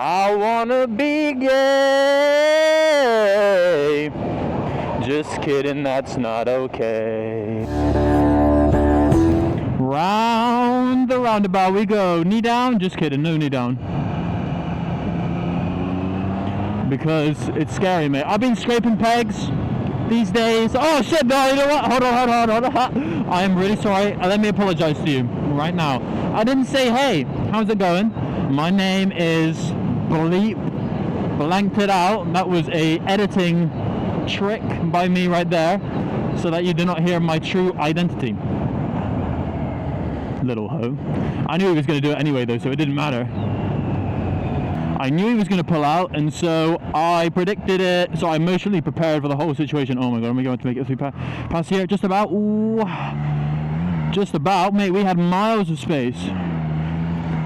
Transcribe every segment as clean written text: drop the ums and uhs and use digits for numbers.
I wanna be gay. Just kidding, that's not okay. Round the roundabout we go. Knee down? Just kidding, no knee down. Because it's scary, mate. I've been scraping pegs these days. Oh shit, no, you know what? Hold on. I am really sorry. Let me apologize to you right now. I didn't say, hey, how's it going? My name is Bleep. Blanked it out. That was a editing trick by me right there, so that you do not hear my true identity. Little hoe. I knew he was going to do it anyway though, so it didn't matter. I knew he was going to pull out, and so I predicted it, so I emotionally prepared for the whole situation. Oh my god, am I going to make it through past here? Just about. Ooh. Just about, mate. We had miles of space.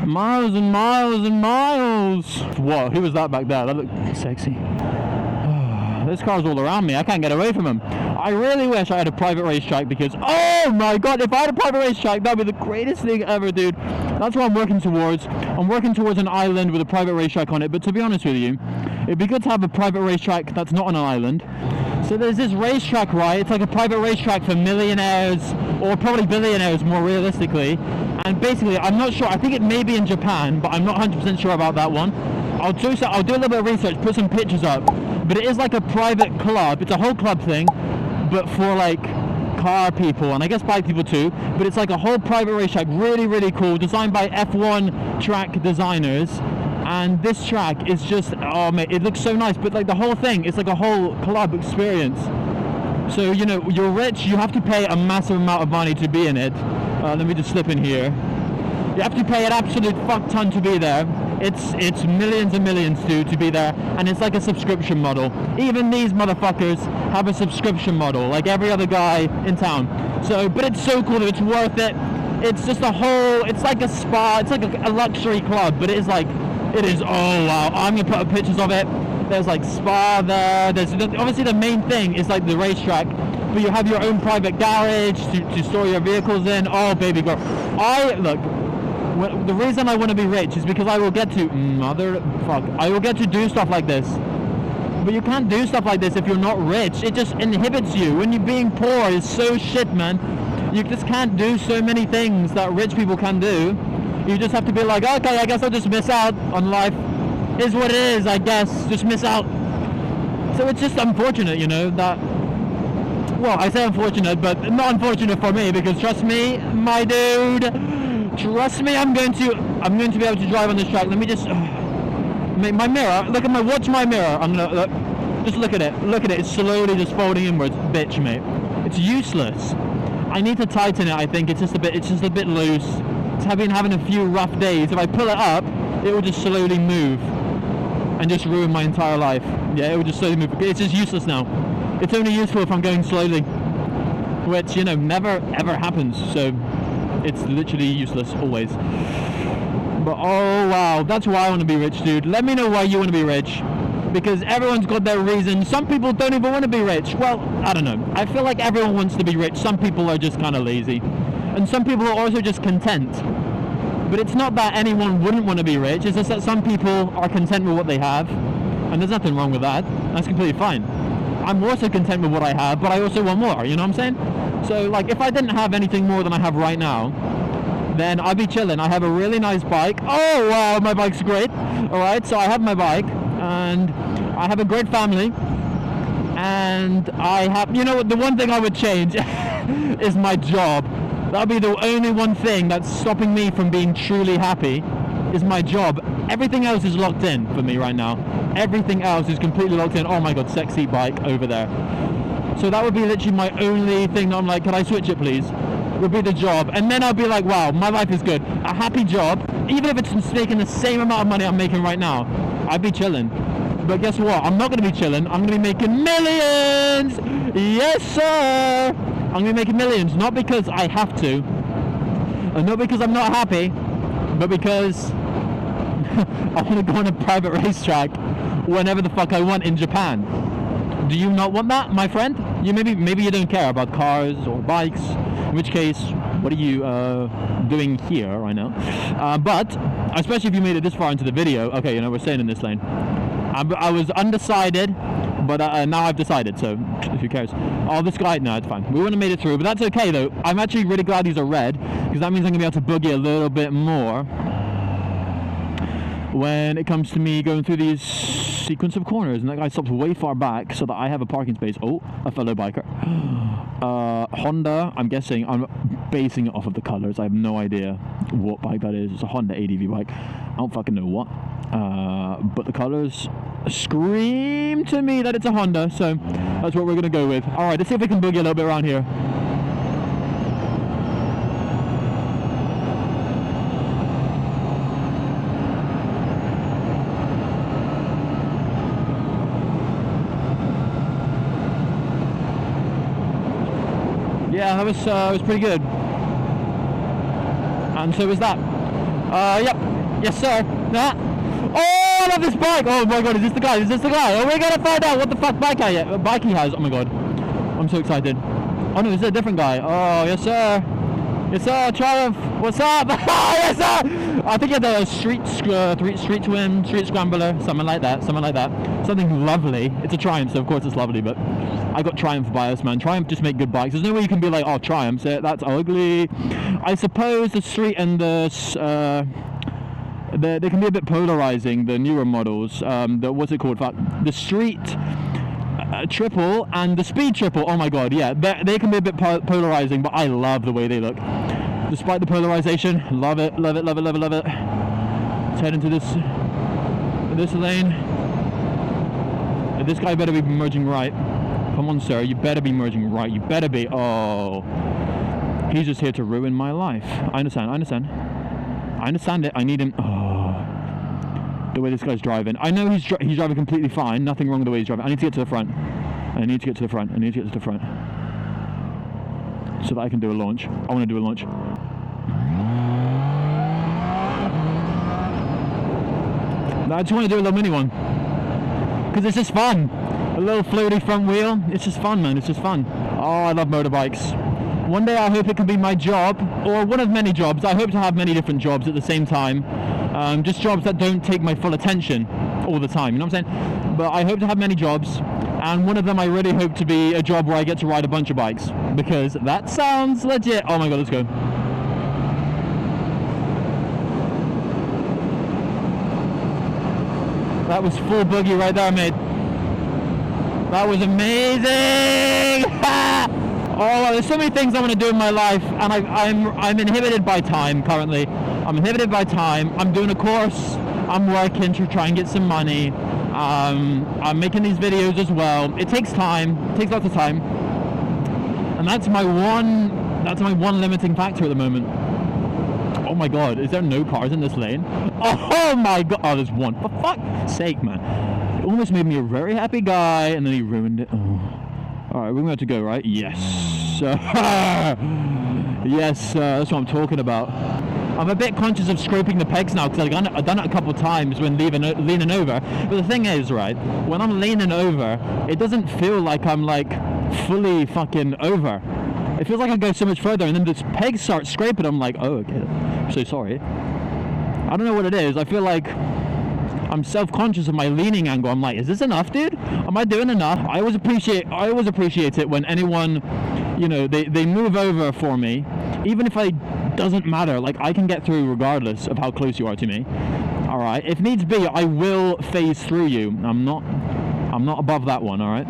Miles and miles and miles. Whoa, who was that back there? That looked sexy. This car's all around me. I can't get away from him. I really wish I had a private racetrack because, oh my god, if I had a private racetrack, that would be the greatest thing ever, dude. That's what I'm working towards. I'm working towards an island with a private racetrack on it, but to be honest with you, it'd be good to have a private racetrack that's not on an island. So there's this racetrack, right? It's like a private racetrack for millionaires, or probably billionaires more realistically. And basically, I'm not sure, I think it may be in Japan, but I'm not 100% sure about that one. I'll do a little bit of research, put some pictures up. But it is like a private club. It's a whole club thing, but for like car people, and I guess bike people too. But it's like a whole private racetrack, really, really cool, designed by F1 track designers. And this track is just, oh mate, it looks so nice. But like the whole thing, it's like a whole club experience. So, you know, you're rich, you have to pay a massive amount of money to be in it. Let me just slip in here. You have to pay an absolute fuck ton to be there. It's millions and millions to be there, and it's like a subscription model. Even these motherfuckers have a subscription model, like every other guy in town. So, but it's so cool that it's worth it. It's just a whole, it's like a spa, it's like a luxury club, but it is, oh wow, I'm gonna put up pictures of it. There's like spa there, there's obviously the main thing is like the racetrack, but you have your own private garage to store your vehicles in. Oh baby girl, the reason I want to be rich is because I will get to I will get to do stuff like this. But you can't do stuff like this if you're not rich. It just inhibits you. When you're being poor is so shit, man. You just can't do so many things that rich people can do. You just have to be like, okay, I guess I'll just miss out on life. Is what it is, I guess. Just miss out. So it's just unfortunate, you know, that. Well, I say unfortunate, but not unfortunate for me, because trust me, my dude. Trust me, I'm going to be able to drive on this track. Let me just my mirror. Watch my mirror. I'm gonna just look at it. Look at it. It's slowly just folding inwards. Bitch, mate. It's useless. I need to tighten it. I think it's just a bit loose. I've been having a few rough days. If I pull it up, it will just slowly move and just ruin my entire life. Yeah, it will just slowly move. It's just useless now. It's only useful if I'm going slowly, which, you know, never ever happens. So. It's literally useless, always. But oh wow, that's why I want to be rich, dude. Let me know why you want to be rich. Because everyone's got their reasons. Some people don't even want to be rich. Well, I don't know. I feel like everyone wants to be rich. Some people are just kind of lazy. And some people are also just content. But it's not that anyone wouldn't want to be rich. It's just that some people are content with what they have. And there's nothing wrong with that. That's completely fine. I'm also content with what I have, but I also want more. You know what I'm saying? So, like, if I didn't have anything more than I have right now, then I'd be chilling. I have a really nice bike. Oh, wow, my bike's great. All right, so I have my bike, and I have a great family, and I have, you know, the one thing I would change is my job. That would be the only one thing that's stopping me from being truly happy, is my job. Everything else is locked in for me right now. Everything else is completely locked in. Oh my god, sexy bike over there. So that would be literally my only thing that I'm like, can I switch it please? Would be the job. And then I'll be like, wow, my life is good. A happy job, even if it's making the same amount of money I'm making right now, I'd be chilling. But guess what? I'm not going to be chilling. I'm going to be making millions! Yes, sir! I'm going to be making millions, not because I have to, and not because I'm not happy, but because I want to go on a private racetrack whenever the fuck I want in Japan. Do you not want that, my friend? Maybe you don't care about cars or bikes, in which case, what are you doing here right now? But especially if you made it this far into the video, okay, you know, we're staying in this lane. I was undecided, but now I've decided, so who cares? Oh, this guy, no, it's fine. We wouldn't have made it through, but that's okay though. I'm actually really glad these are red, because that means I'm going to be able to boogie a little bit more when it comes to me going through these sequence of corners. And that guy stops way far back so that I have a parking space. Oh, a fellow biker. Honda, I'm guessing, I'm basing it off of the colors. I have no idea what bike that is. It's a Honda ADV bike. I don't fucking know what. But the colors scream to me that it's a Honda, so that's what we're gonna go with. All right, let's see if we can boogie a little bit around here. Yeah, that was pretty good. And so was that. Yep. Yes, sir. Oh, I love this bike. Oh my god, is this the guy? Is this the guy? Oh, we're gonna find out what the fuck bike he has. Oh my god. I'm so excited. Oh no, this is a different guy. Oh, yes, sir. Yes, sir. Triumph. What's up? Oh, yes, sir. I think you had a street swim, street scrambler, something like that. Something lovely. It's a Triumph, so of course it's lovely, but I got Triumph bias, man. Triumph just make good bikes. There's no way you can be like, oh, Triumph, that's ugly. I suppose the street and they can be a bit polarizing, the newer models. What's it called? The street triple and the speed triple. Oh my god, yeah, they can be a bit polarizing, but I love the way they look. Despite the polarization, love it. Let's head into this lane. This guy better be merging right. Come on, sir, you better be merging right. You better be. Oh, he's just here to ruin my life. I understand it. I need him. Oh, the way this guy's driving. I know he's driving completely fine. Nothing wrong with the way he's driving. I need to get to the front. So that I can do a launch. I want to do a launch. I just want to do a little mini one. Because it's just fun. A little floaty front wheel. It's just fun, man. It's just fun. Oh, I love motorbikes. One day I hope it can be my job, or one of many jobs. I hope to have many different jobs at the same time. Just jobs that don't take my full attention all the time, you know what I'm saying? But I hope to have many jobs, and one of them I really hope to be a job where I get to ride a bunch of bikes, because that sounds legit. Oh my god, let's go. That was full boogie right there, mate. That was amazing! Oh, there's so many things I want to do in my life, and I'm inhibited by time currently. I'm inhibited by time. I'm doing a course. I'm working to try and get some money. I'm making these videos as well. It takes time. It takes lots of time, and that's my one limiting factor at the moment. Oh my god, is there no cars in this lane? Oh my god, oh, there's one. For fuck's sake, man. It almost made me a very happy guy, and then he ruined it. Oh. Alright, we're going to go, right? Yes, sir. Yes, that's what I'm talking about. I'm a bit conscious of scraping the pegs now, because I've done it a couple of times when leaning over. But the thing is, right, when I'm leaning over, it doesn't feel like I'm, like, fully fucking over. It feels like I go so much further, and then this peg starts scraping. I'm like, oh, okay, I'm so sorry. I don't know what it is. I feel like I'm self-conscious of my leaning angle. I'm like, is this enough, dude? Am I doing enough? I always appreciate it when anyone, you know, they move over for me, even if it doesn't matter. Like, I can get through regardless of how close you are to me. All right, if needs be, I will phase through you. I'm not above that one. All right.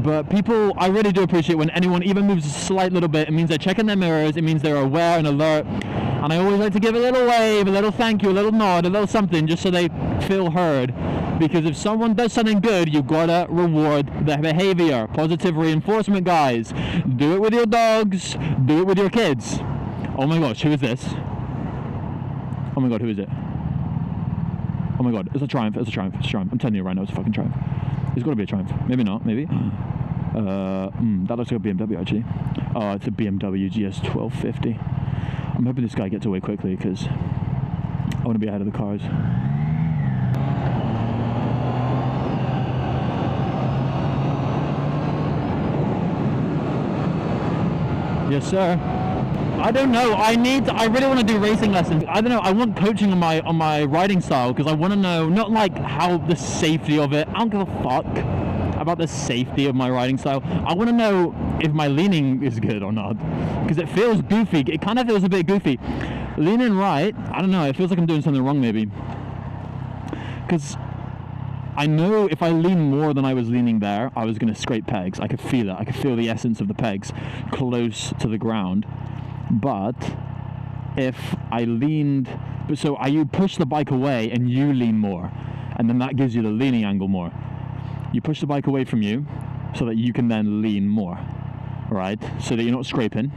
But people, I really do appreciate when anyone even moves a slight little bit. It means they're checking their mirrors. It means they're aware and alert. And I always like to give a little wave, a little thank you, a little nod, a little something, just so they feel heard. Because if someone does something good, you gotta reward their behavior. Positive reinforcement, guys. Do it with your dogs. Do it with your kids. Oh my gosh, who is this? Oh my god, who is it? Oh my god, it's a Triumph. It's a Triumph. It's a Triumph. I'm telling you right now, it's a fucking Triumph. It's got to be a Triumph. Maybe not. Maybe. That looks like a BMW actually. Oh, it's a BMW GS 1250. I'm hoping this guy gets away quickly because I want to be ahead of the cars. Yes, sir. I don't know. I really want to do racing lessons. I don't know. I want coaching on my riding style because I want to know not like how the safety of it. I don't give a fuck about the safety of my riding style. I want to know if my leaning is good or not because it feels goofy. It kind of feels a bit goofy. Leaning right, I don't know. It feels like I'm doing something wrong maybe. Because I know if I lean more than I was leaning there, I was going to scrape pegs. I could feel it. I could feel the essence of the pegs close to the ground. But if I leaned, so you push the bike away and you lean more, and then that gives you the leaning angle more. You push the bike away from you so that you can then lean more, right? So that you're not scraping,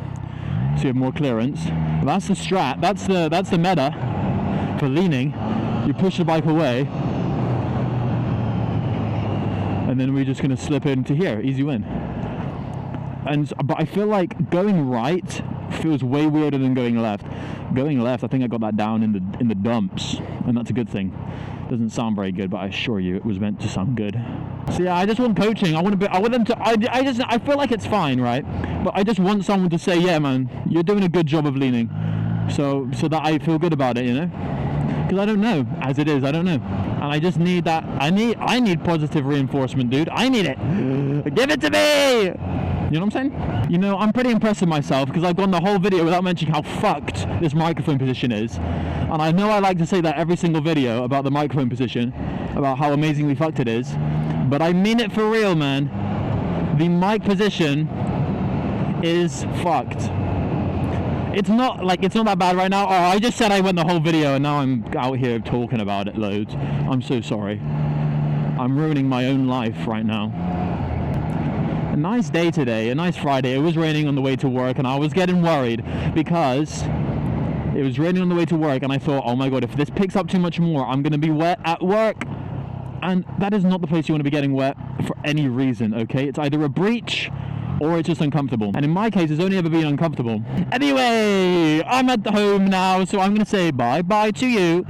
so you have more clearance. That's the strat. That's the meta for leaning. You push the bike away, and then we're just gonna slip into here, easy win. But I feel like going right feels way weirder than going left. Going left, I think I got that down in the dumps, and that's a good thing. Doesn't sound very good, but I assure you it was meant to sound good. So yeah, I just want coaching. I want them to. I feel like it's fine, right? But I just want someone to say, yeah, man, you're doing a good job of leaning, so that I feel good about it, you know? Because I don't know, as it is, I don't know, and I just need that. I need positive reinforcement, dude. I need it. Give it to me. You know what I'm saying? You know, I'm pretty impressed with myself because I've gone the whole video without mentioning how fucked this microphone position is. And I know I like to say that every single video about the microphone position, about how amazingly fucked it is. But I mean it for real, man. The mic position is fucked. It's not that bad right now. Oh, I just said I went the whole video and now I'm out here talking about it loads. I'm so sorry. I'm ruining my own life right now. A nice day today, a nice Friday. It was raining on the way to work and I was getting worried because it was raining on the way to work and I thought, oh my god, if this picks up too much more, I'm going to be wet at work. And that is not the place you want to be getting wet for any reason, okay? It's either a breach or it's just uncomfortable. And in my case, it's only ever been uncomfortable. Anyway, I'm at the home now, so I'm going to say bye-bye to you.